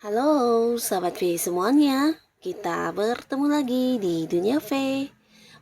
Halo, sahabat V semuanya. Kita bertemu lagi di Dunia V.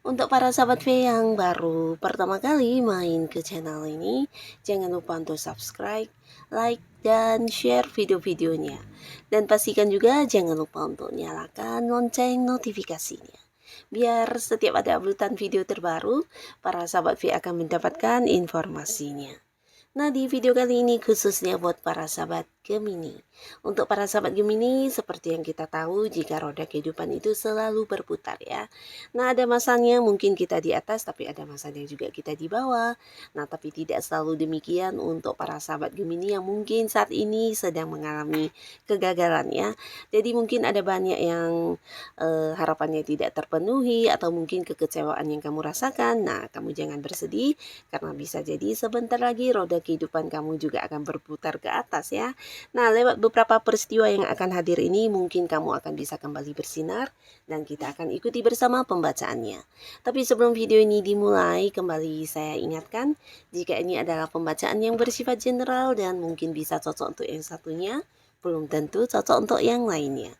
Untuk para sahabat V yang baru pertama kali main ke channel ini, jangan lupa untuk subscribe, like, dan share video-videonya. Dan pastikan juga jangan lupa untuk nyalakan lonceng notifikasinya. Biar setiap ada uploadan video terbaru, para sahabat V akan mendapatkan informasinya. Nah, di video kali ini khususnya buat para sahabat Gemini. Untuk para sahabat Gemini, seperti yang kita tahu, jika roda kehidupan itu selalu berputar ya. Nah, ada masanya mungkin kita di atas, tapi ada masanya juga kita di bawah. Nah, tapi tidak selalu demikian untuk para sahabat Gemini yang mungkin saat ini sedang mengalami kegagalan ya. Jadi mungkin ada banyak yang harapannya tidak terpenuhi atau mungkin kekecewaan yang kamu rasakan. Nah, kamu jangan bersedih karena bisa jadi sebentar lagi roda kehidupan kamu juga akan berputar ke atas ya. Nah, lewat beberapa peristiwa yang akan hadir ini mungkin kamu akan bisa kembali bersinar dan kita akan ikuti bersama pembacaannya. Tapi sebelum video ini dimulai, kembali saya ingatkan jika ini adalah pembacaan yang bersifat general dan mungkin bisa cocok untuk yang satunya, belum tentu cocok untuk yang lainnya.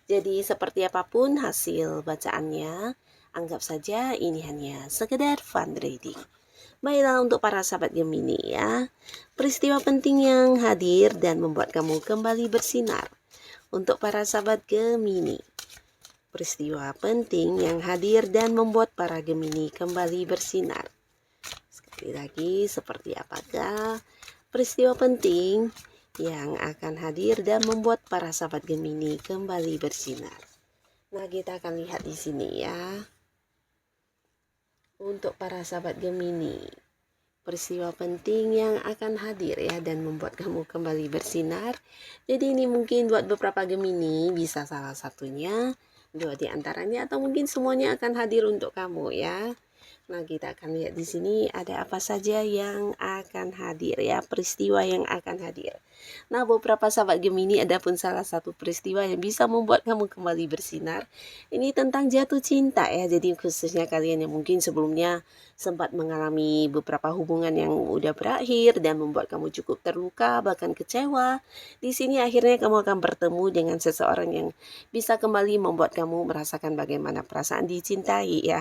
Jadi seperti apapun hasil bacaannya, anggap saja ini hanya sekedar fun reading. Baiklah, untuk para sahabat Gemini ya, peristiwa penting yang hadir dan membuat kamu kembali bersinar. Untuk para sahabat Gemini, peristiwa penting yang hadir dan membuat para Gemini kembali bersinar. Sekali lagi, seperti apakah peristiwa penting yang akan hadir dan membuat para sahabat Gemini kembali bersinar? Nah, kita akan lihat di sini ya. Untuk para sahabat Gemini, peristiwa penting yang akan hadir ya dan membuat kamu kembali bersinar. Jadi ini mungkin buat beberapa Gemini bisa salah satunya, dua di antaranya atau mungkin semuanya akan hadir untuk kamu ya. Nah, kita akan lihat di sini ada apa saja yang akan hadir ya, peristiwa yang akan hadir. Nah, beberapa sahabat Gemini ada pun salah satu peristiwa yang bisa membuat kamu kembali bersinar. Ini tentang jatuh cinta ya. Jadi khususnya kalian yang mungkin sebelumnya sempat mengalami beberapa hubungan yang udah berakhir dan membuat kamu cukup terluka bahkan kecewa. Di sini akhirnya kamu akan bertemu dengan seseorang yang bisa kembali membuat kamu merasakan bagaimana perasaan dicintai ya.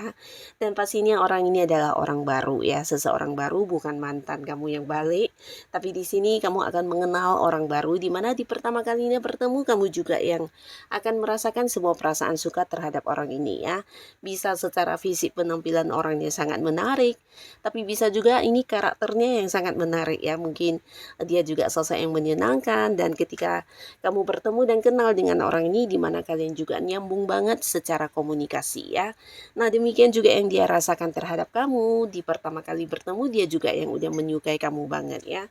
Dan pastinya orang ini adalah orang baru ya, seseorang baru, bukan mantan kamu yang balik. Tapi di sini kamu akan mengenal orang baru, di mana di pertama kalinya bertemu kamu juga yang akan merasakan semua perasaan suka terhadap orang ini ya. Bisa secara fisik penampilan orangnya sangat menarik, tapi bisa juga ini karakternya yang sangat menarik ya. Mungkin dia juga sosok yang menyenangkan, dan ketika kamu bertemu dan kenal dengan orang ini, di mana kalian juga nyambung banget secara komunikasi ya. Nah, demikian juga yang dia rasakan terhadap kamu. Di pertama kali bertemu dia juga yang udah menyukai kamu banget ya.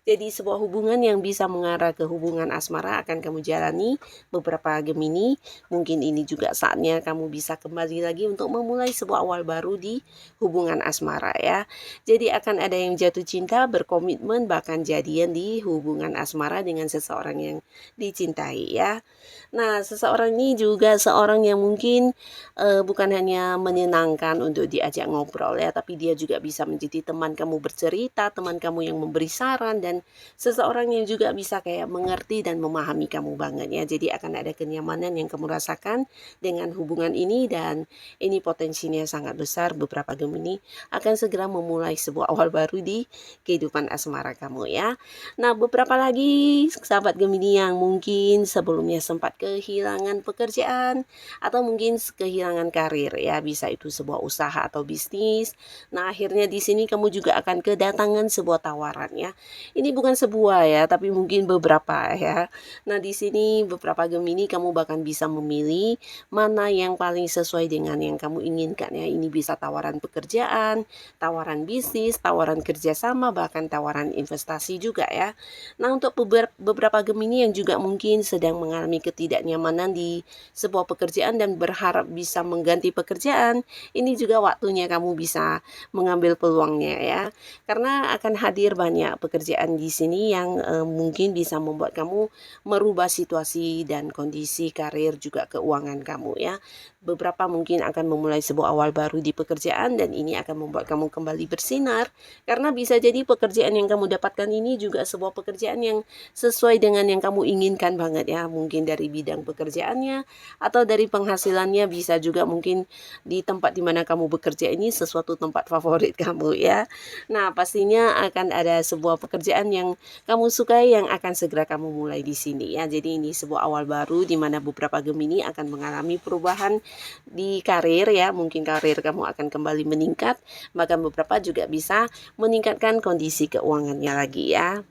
Jadi sebuah hubungan yang bisa mengarah ke hubungan asmara akan kamu jalani beberapa Gemini. Mungkin ini juga saatnya kamu bisa kembali lagi untuk memulai sebuah awal baru di hubungan asmara ya. Jadi akan ada yang jatuh cinta, berkomitmen, bahkan jadian di hubungan asmara dengan seseorang yang dicintai ya. Nah, seseorang ini juga seorang yang mungkin bukan hanya menyenangkan untuk diajak ngobrol ya, tapi dia juga bisa menjadi teman kamu bercerita, teman kamu yang memberi saran, dan seseorang yang juga bisa kayak mengerti dan memahami kamu banget ya. Jadi akan ada kenyamanan yang kamu rasakan dengan hubungan ini, dan ini potensinya sangat besar beberapa Gemini akan segera memulai sebuah awal baru di kehidupan asmara kamu ya. Nah, beberapa lagi sahabat Gemini yang mungkin sebelumnya sempat kehilangan pekerjaan atau mungkin kehilangan karir ya, bisa itu sebuah usaha atau bisnis. Nah, akhirnya di sini kamu juga akan kedatangan sebuah tawaran ya. Ini bukan sebuah ya, tapi mungkin beberapa ya. Nah, di sini beberapa Gemini kamu bahkan bisa memilih mana yang paling sesuai dengan yang kamu inginkan ya. Ini bisa tawaran pekerjaan pekerjaan, tawaran bisnis, tawaran kerjasama, bahkan tawaran investasi juga ya. Nah, untuk beberapa Gemini yang juga mungkin sedang mengalami ketidaknyamanan di sebuah pekerjaan dan berharap bisa mengganti pekerjaan, ini juga waktunya kamu bisa mengambil peluangnya ya. Karena akan hadir banyak pekerjaan di sini yang mungkin bisa membuat kamu merubah situasi dan kondisi karir juga keuangan kamu ya. Beberapa mungkin akan memulai sebuah awal baru di pekerjaan dan ini akan membuat kamu kembali bersinar karena bisa jadi pekerjaan yang kamu dapatkan ini juga sebuah pekerjaan yang sesuai dengan yang kamu inginkan banget ya. Mungkin dari bidang pekerjaannya atau dari penghasilannya, bisa juga mungkin di tempat di mana kamu bekerja ini sesuatu tempat favorit kamu ya. Nah, pastinya akan ada sebuah pekerjaan yang kamu sukai yang akan segera kamu mulai di sini ya. Jadi ini sebuah awal baru di mana beberapa Gemini akan mengalami perubahan di karir ya. Mungkin karir kamu akan kembali meningkat, bahkan beberapa juga bisa meningkatkan kondisi keuangannya lagi ya.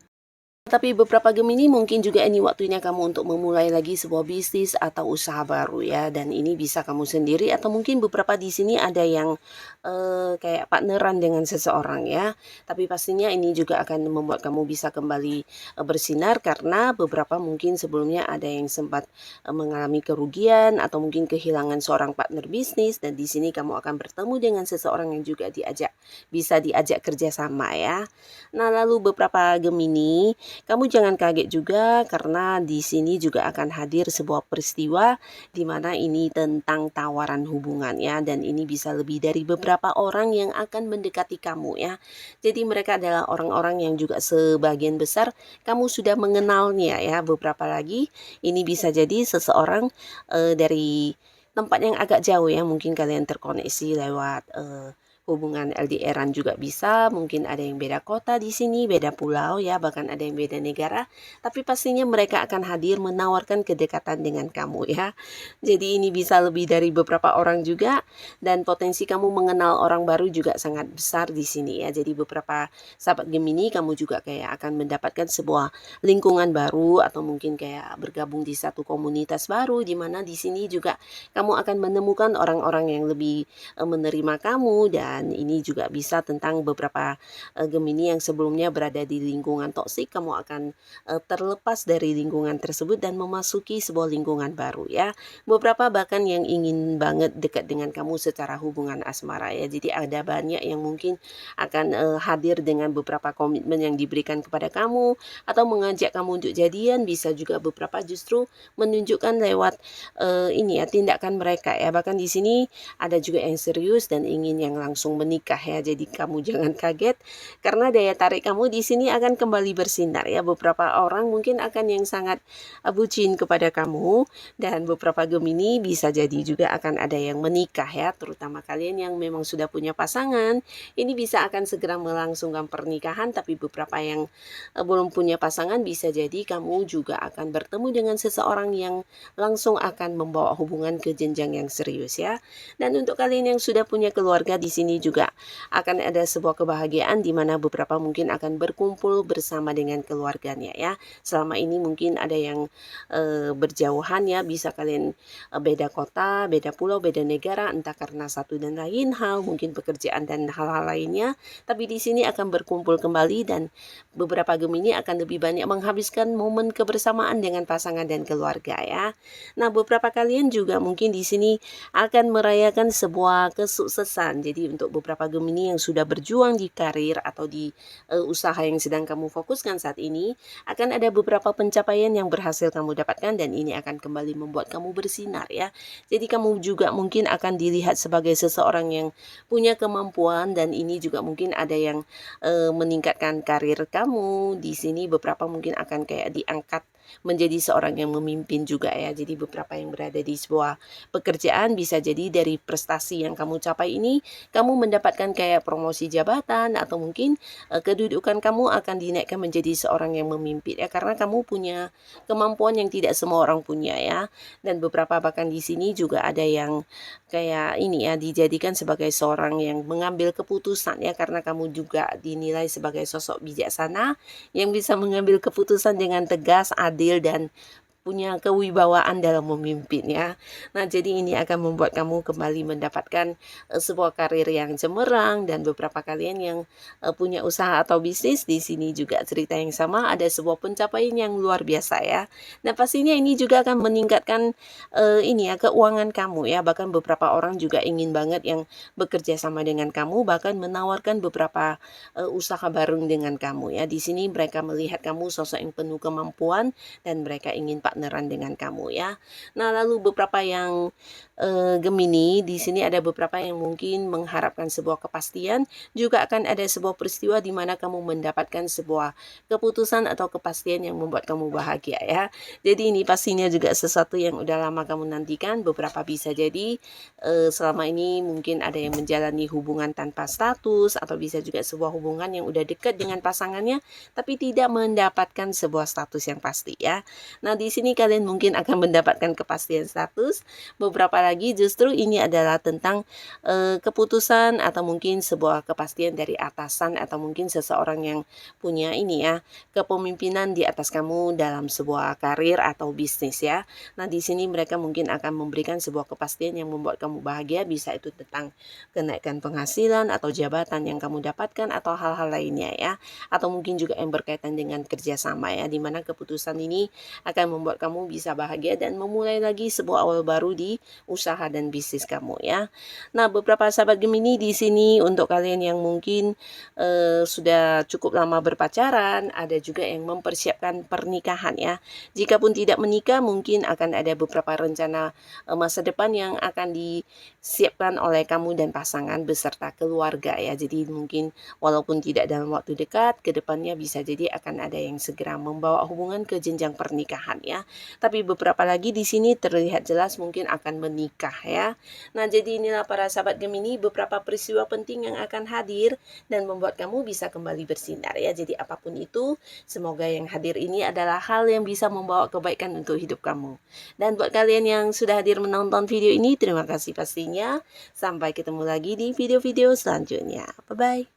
Tapi beberapa Gemini mungkin juga ini waktunya kamu untuk memulai lagi sebuah bisnis atau usaha baru ya, dan ini bisa kamu sendiri atau mungkin beberapa di sini ada yang kayak partneran dengan seseorang ya. Tapi pastinya ini juga akan membuat kamu bisa kembali bersinar karena beberapa mungkin sebelumnya ada yang sempat mengalami kerugian atau mungkin kehilangan seorang partner bisnis, dan di sini kamu akan bertemu dengan seseorang yang juga bisa diajak kerjasama ya. Nah, lalu beberapa Gemini, kamu jangan kaget juga karena di sini juga akan hadir sebuah peristiwa di mana ini tentang tawaran hubungan ya, dan ini bisa lebih dari beberapa orang yang akan mendekati kamu ya. Jadi mereka adalah orang-orang yang juga sebagian besar kamu sudah mengenalnya ya. Beberapa lagi ini bisa jadi seseorang dari tempat yang agak jauh ya, mungkin kalian terkoneksi lewat hubungan LDR-an juga bisa, mungkin ada yang beda kota di sini, beda pulau ya, bahkan ada yang beda negara, tapi pastinya mereka akan hadir menawarkan kedekatan dengan kamu ya. Jadi ini bisa lebih dari beberapa orang juga, dan potensi kamu mengenal orang baru juga sangat besar di sini ya. Jadi beberapa sahabat Gemini, kamu juga kayak akan mendapatkan sebuah lingkungan baru atau mungkin kayak bergabung di satu komunitas baru, di mana di sini juga kamu akan menemukan orang-orang yang lebih menerima kamu, dan ini juga bisa tentang beberapa Gemini yang sebelumnya berada di lingkungan toksik, kamu akan terlepas dari lingkungan tersebut dan memasuki sebuah lingkungan baru ya. Beberapa bahkan yang ingin banget dekat dengan kamu secara hubungan asmara ya. Jadi ada banyak yang mungkin akan hadir dengan beberapa komitmen yang diberikan kepada kamu atau mengajak kamu untuk jadian, bisa juga beberapa justru menunjukkan lewat ini ya tindakan mereka ya. Bahkan di sini ada juga yang serius dan ingin yang langsung menikah ya. Jadi kamu jangan kaget karena daya tarik kamu di sini akan kembali bersinar ya. Beberapa orang mungkin akan yang sangat bucin kepada kamu, dan beberapa Gemini bisa jadi juga akan ada yang menikah ya, terutama kalian yang memang sudah punya pasangan. Ini bisa akan segera melangsungkan pernikahan, tapi beberapa yang belum punya pasangan bisa jadi kamu juga akan bertemu dengan seseorang yang langsung akan membawa hubungan ke jenjang yang serius ya. Dan untuk kalian yang sudah punya keluarga, di sini juga akan ada sebuah kebahagiaan di mana beberapa mungkin akan berkumpul bersama dengan keluarganya ya. Selama ini mungkin ada yang berjauhan ya, bisa kalian beda kota, beda pulau, beda negara, entah karena satu dan lain hal, mungkin pekerjaan dan hal-hal lainnya. Tapi di sini akan berkumpul kembali, dan beberapa Gemini akan lebih banyak menghabiskan momen kebersamaan dengan pasangan dan keluarga ya. Nah, beberapa kalian juga mungkin di sini akan merayakan sebuah kesuksesan. Jadi untuk beberapa Gemini yang sudah berjuang di karir atau di usaha yang sedang kamu fokuskan saat ini, akan ada beberapa pencapaian yang berhasil kamu dapatkan, dan ini akan kembali membuat kamu bersinar ya. Jadi kamu juga mungkin akan dilihat sebagai seseorang yang punya kemampuan, dan ini juga mungkin ada yang meningkatkan karir kamu. Di sini beberapa mungkin akan kayak diangkat menjadi seorang yang memimpin juga ya. Jadi beberapa yang berada di sebuah pekerjaan, bisa jadi dari prestasi yang kamu capai ini kamu mendapatkan kayak promosi jabatan, atau mungkin kedudukan kamu akan dinaikkan menjadi seorang yang memimpin ya, karena kamu punya kemampuan yang tidak semua orang punya ya. Dan beberapa bahkan di sini juga ada yang kayak ini ya, dijadikan sebagai seorang yang mengambil keputusan ya, karena kamu juga dinilai sebagai sosok bijaksana yang bisa mengambil keputusan dengan tegas, adil, dan punya kewibawaan dalam memimpin ya. Nah, jadi ini akan membuat kamu kembali mendapatkan sebuah karir yang cemerlang, dan beberapa kalian yang punya usaha atau bisnis di sini juga cerita yang sama, ada sebuah pencapaian yang luar biasa ya. Nah, pastinya ini juga akan meningkatkan ini ya keuangan kamu ya. Bahkan beberapa orang juga ingin banget yang bekerja sama dengan kamu, bahkan menawarkan beberapa usaha bareng dengan kamu ya. Di sini mereka melihat kamu sosok yang penuh kemampuan dan mereka ingin partneran dengan kamu ya. Nah, lalu beberapa yang Gemini, di sini ada beberapa yang mungkin mengharapkan sebuah kepastian, juga akan ada sebuah peristiwa di mana kamu mendapatkan sebuah keputusan atau kepastian yang membuat kamu bahagia ya. Jadi ini pastinya juga sesuatu yang udah lama kamu nantikan. Beberapa bisa jadi selama ini mungkin ada yang menjalani hubungan tanpa status, atau bisa juga sebuah hubungan yang udah dekat dengan pasangannya tapi tidak mendapatkan sebuah status yang pasti ya. Nah, di sini kalian mungkin akan mendapatkan kepastian status. Beberapa lagi justru ini adalah tentang keputusan atau mungkin sebuah kepastian dari atasan, atau mungkin seseorang yang punya ini ya, kepemimpinan di atas kamu dalam sebuah karir atau bisnis ya. Nah, di sini mereka mungkin akan memberikan sebuah kepastian yang membuat kamu bahagia, bisa itu tentang kenaikan penghasilan atau jabatan yang kamu dapatkan atau hal-hal lainnya ya. Atau mungkin juga yang berkaitan dengan kerjasama ya, dimana keputusan ini akan membuat kamu bisa bahagia dan memulai lagi sebuah awal baru di usaha dan bisnis kamu ya. Nah, beberapa sahabat Gemini di sini untuk kalian yang mungkin sudah cukup lama berpacaran, ada juga yang mempersiapkan pernikahan ya. Jikapun tidak menikah, mungkin akan ada beberapa rencana masa depan yang akan disiapkan oleh kamu dan pasangan beserta keluarga ya. Jadi mungkin walaupun tidak dalam waktu dekat, kedepannya bisa jadi akan ada yang segera membawa hubungan ke jenjang pernikahan ya. Tapi beberapa lagi di sini terlihat jelas mungkin akan menikah ya. Nah, jadi inilah para sahabat Gemini beberapa peristiwa penting yang akan hadir dan membuat kamu bisa kembali bersinar ya. Jadi apapun itu, semoga yang hadir ini adalah hal yang bisa membawa kebaikan untuk hidup kamu. Dan buat kalian yang sudah hadir menonton video ini, terima kasih pastinya. Sampai ketemu lagi di video-video selanjutnya. Bye-bye.